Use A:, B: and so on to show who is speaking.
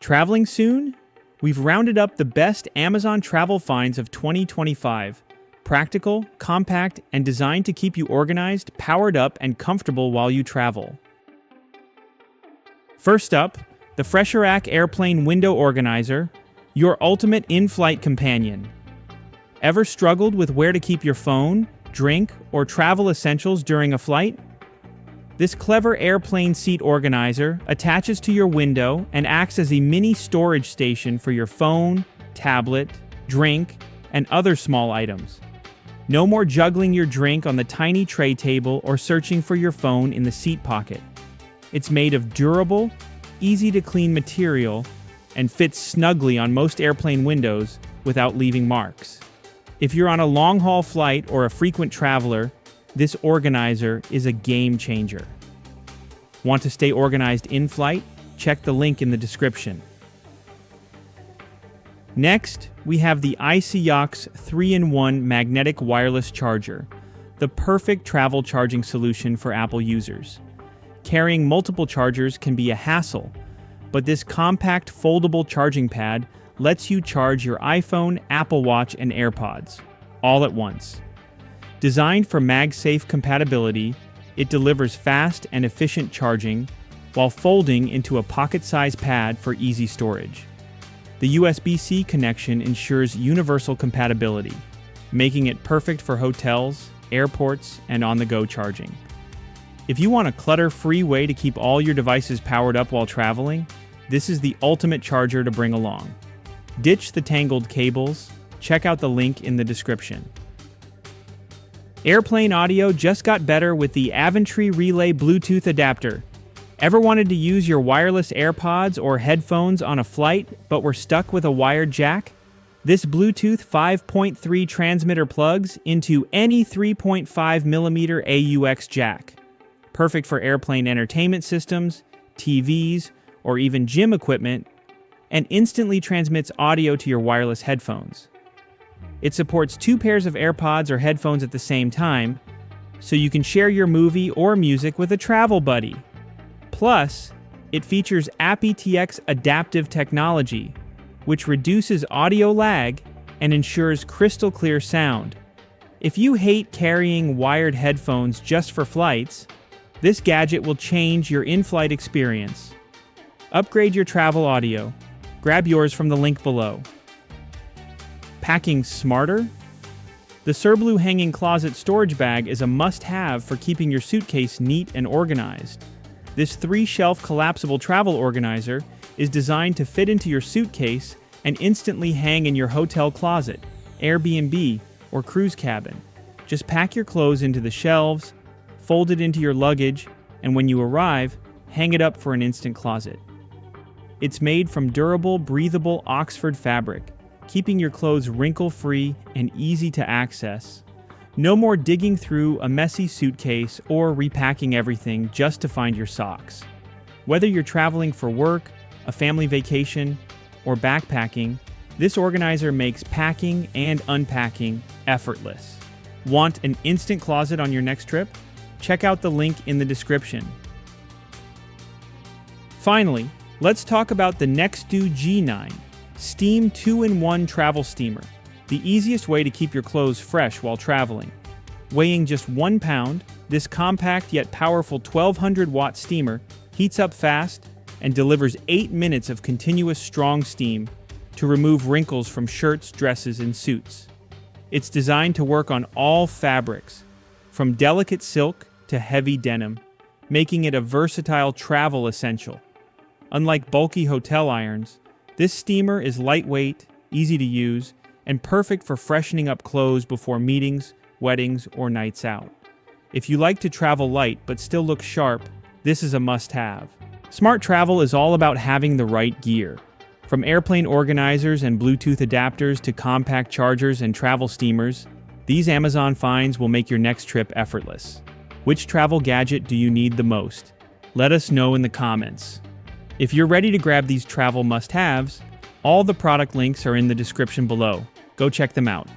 A: Traveling soon? We've rounded up the best Amazon travel finds of 2025. Practical, compact, and designed to keep you organized, powered up, and comfortable while you travel. First up, the Fresherac Airplane Window Organizer, your ultimate in-flight companion. Ever struggled with where to keep your phone, drink, or travel essentials during a flight? This clever airplane seat organizer attaches to your window and acts as a mini storage station for your phone, tablet, drink, and other small items. No more juggling your drink on the tiny tray table or searching for your phone in the seat pocket. It's made of durable, easy-to-clean material and fits snugly on most airplane windows without leaving marks. If you're on a long-haul flight or a frequent traveler, this organizer is a game changer. Want to stay organized in flight? Check the link in the description. Next, we have the ICOX 3-in-1 magnetic wireless charger, the perfect travel charging solution for Apple users. Carrying multiple chargers can be a hassle, but this compact foldable charging pad lets you charge your iPhone, Apple Watch, and AirPods, all at once. Designed for MagSafe compatibility, it delivers fast and efficient charging while folding into a pocket-sized pad for easy storage. The USB-C connection ensures universal compatibility, making it perfect for hotels, airports, and on-the-go charging. If you want a clutter-free way to keep all your devices powered up while traveling, this is the ultimate charger to bring along. Ditch the tangled cables. Check out the link in the description. Airplane audio just got better with the Aventry Relay Bluetooth adapter. Ever wanted to use your wireless AirPods or headphones on a flight but were stuck with a wired jack? This Bluetooth 5.3 transmitter plugs into any 3.5mm AUX jack. Perfect for airplane entertainment systems, TVs, or even gym equipment, and instantly transmits audio to your wireless headphones. It supports 2 pairs of AirPods or headphones at the same time, so you can share your movie or music with a travel buddy. Plus, it features aptX adaptive technology, which reduces audio lag and ensures crystal clear sound. If you hate carrying wired headphones just for flights, this gadget will change your in-flight experience. Upgrade your travel audio. Grab yours from the link below. Packing smarter? The Surblue Hanging Closet Storage Bag is a must-have for keeping your suitcase neat and organized. This 3-shelf collapsible travel organizer is designed to fit into your suitcase and instantly hang in your hotel closet, Airbnb, or cruise cabin. Just pack your clothes into the shelves, fold it into your luggage, and when you arrive, hang it up for an instant closet. It's made from durable, breathable Oxford fabric, keeping your clothes wrinkle-free and easy to access. No more digging through a messy suitcase or repacking everything just to find your socks. Whether you're traveling for work, a family vacation, or backpacking, this organizer makes packing and unpacking effortless. Want an instant closet on your next trip? Check out the link in the description. Finally, let's talk about the Nextdo G9, Steam 2-in-1 Travel Steamer, the easiest way to keep your clothes fresh while traveling. Weighing just 1 pound, this compact yet powerful 1200-watt steamer heats up fast and delivers 8 minutes of continuous strong steam to remove wrinkles from shirts, dresses, and suits. It's designed to work on all fabrics, from delicate silk to heavy denim, making it a versatile travel essential. Unlike bulky hotel irons, this steamer is lightweight, easy to use, and perfect for freshening up clothes before meetings, weddings, or nights out. If you like to travel light but still look sharp, this is a must-have. Smart travel is all about having the right gear. From airplane organizers and Bluetooth adapters to compact chargers and travel steamers, these Amazon finds will make your next trip effortless. Which travel gadget do you need the most? Let us know in the comments. If you're ready to grab these travel must-haves, all the product links are in the description below. Go check them out.